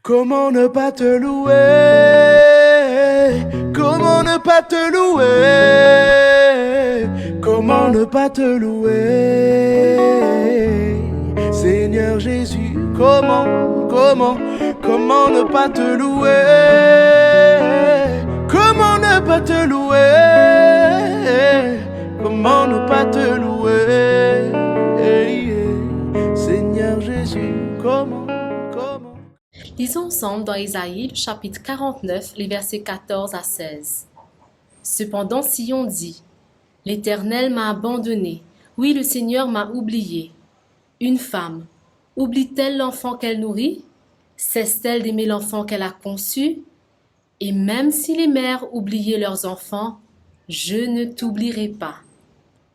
Comment ne pas te louer? Comment ne pas te louer? Comment ne pas te louer? Seigneur Jésus, comment ne pas te louer? Comment ne pas te louer? Comment ne pas te louer? Seigneur Jésus, comment? Lisons ensemble dans Ésaïe, le chapitre 49, les versets 14 à 16. Cependant Sion dit, « L'Éternel m'a abandonné, oui, le Seigneur m'a oublié. » Une femme, oublie-t-elle l'enfant qu'elle nourrit? Cesse-t-elle d'aimer l'enfant qu'elle a conçu? Et même si les mères oubliaient leurs enfants, je ne t'oublierai pas.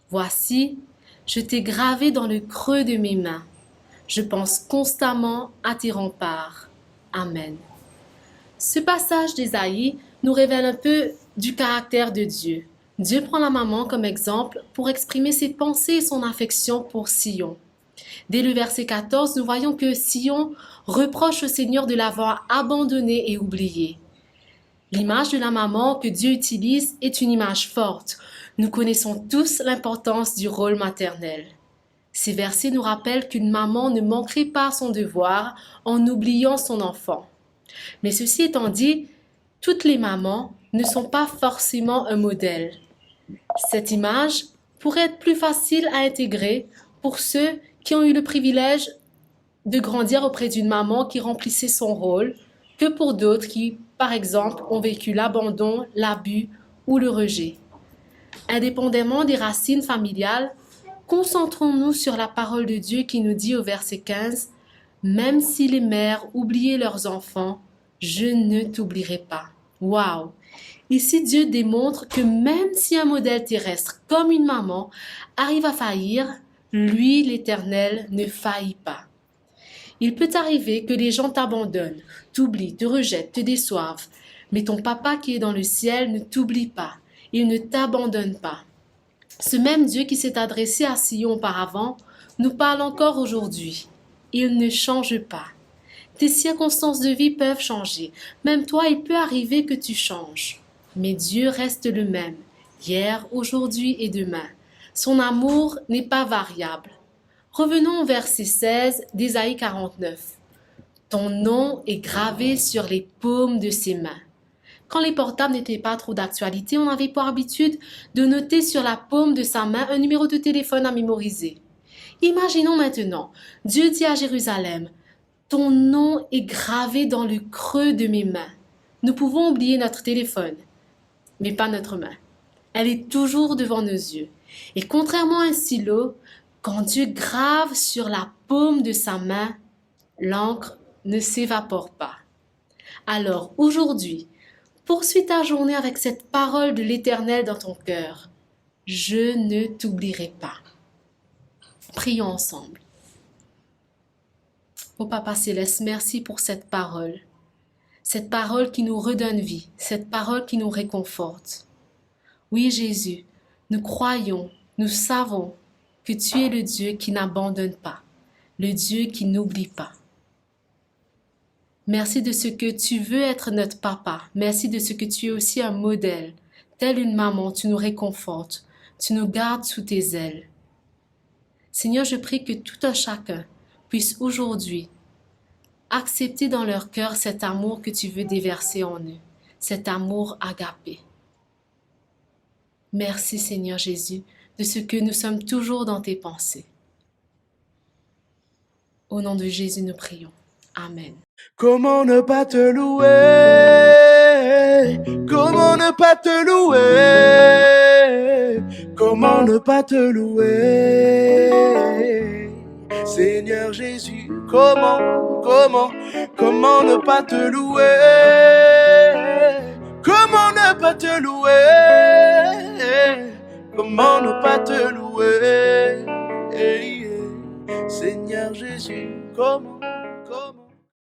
Voici, je t'ai gravé dans le creux de mes mains. Je pense constamment à tes remparts. Amen. Ce passage d'Ésaïe nous révèle un peu du caractère de Dieu. Dieu prend la maman comme exemple pour exprimer ses pensées et son affection pour Sion. Dès le verset 14, nous voyons que Sion reproche au Seigneur de l'avoir abandonné et oublié. L'image de la maman que Dieu utilise est une image forte. Nous connaissons tous l'importance du rôle maternel. Ces versets nous rappellent qu'une maman ne manquerait pas à son devoir en oubliant son enfant. Mais ceci étant dit, toutes les mamans ne sont pas forcément un modèle. Cette image pourrait être plus facile à intégrer pour ceux qui ont eu le privilège de grandir auprès d'une maman qui remplissait son rôle que pour d'autres qui, par exemple, ont vécu l'abandon, l'abus ou le rejet. Indépendamment des racines familiales, concentrons-nous sur la parole de Dieu qui nous dit au verset 15 « Même si les mères oubliaient leurs enfants, je ne t'oublierai pas. » Waouh! Ici, Dieu démontre que même si un modèle terrestre comme une maman arrive à faillir, lui, l'Éternel, ne faillit pas. Il peut arriver que les gens t'abandonnent, t'oublient, te rejettent, te déçoivent, mais ton papa qui est dans le ciel ne t'oublie pas, il ne t'abandonne pas. Ce même Dieu qui s'est adressé à Sion auparavant nous parle encore aujourd'hui. Il ne change pas. Tes circonstances de vie peuvent changer. Même toi, il peut arriver que tu changes. Mais Dieu reste le même, hier, aujourd'hui et demain. Son amour n'est pas variable. Revenons au verset 16 d'Ésaïe 49. Ton nom est gravé sur les paumes de ses mains. Quand les portables n'étaient pas trop d'actualité, on avait pour habitude de noter sur la paume de sa main un numéro de téléphone à mémoriser. Imaginons maintenant, Dieu dit à Jérusalem, « Ton nom est gravé dans le creux de mes mains. » Nous pouvons oublier notre téléphone, mais pas notre main. Elle est toujours devant nos yeux. Et contrairement à un stylo, quand Dieu grave sur la paume de sa main, l'encre ne s'évapore pas. Alors aujourd'hui, poursuis ta journée avec cette parole de l'Éternel dans ton cœur. Je ne t'oublierai pas. Prions ensemble. Ô Papa Céleste, merci pour cette parole qui nous redonne vie, cette parole qui nous réconforte. Oui, Jésus, nous croyons, nous savons que tu es le Dieu qui n'abandonne pas, le Dieu qui n'oublie pas. Merci de ce que tu veux être notre papa. Merci de ce que tu es aussi un modèle. Telle une maman, tu nous réconfortes. Tu nous gardes sous tes ailes. Seigneur, je prie que tout un chacun puisse aujourd'hui accepter dans leur cœur cet amour que tu veux déverser en eux, cet amour agapé. Merci Seigneur Jésus de ce que nous sommes toujours dans tes pensées. Au nom de Jésus, nous prions. Amen. Comment ne pas te louer? Comment ne pas te louer? Comment ne pas te louer? Seigneur Jésus, comment ne pas te louer? Comment ne pas te louer? Comment ne pas te louer? Seigneur Jésus, comment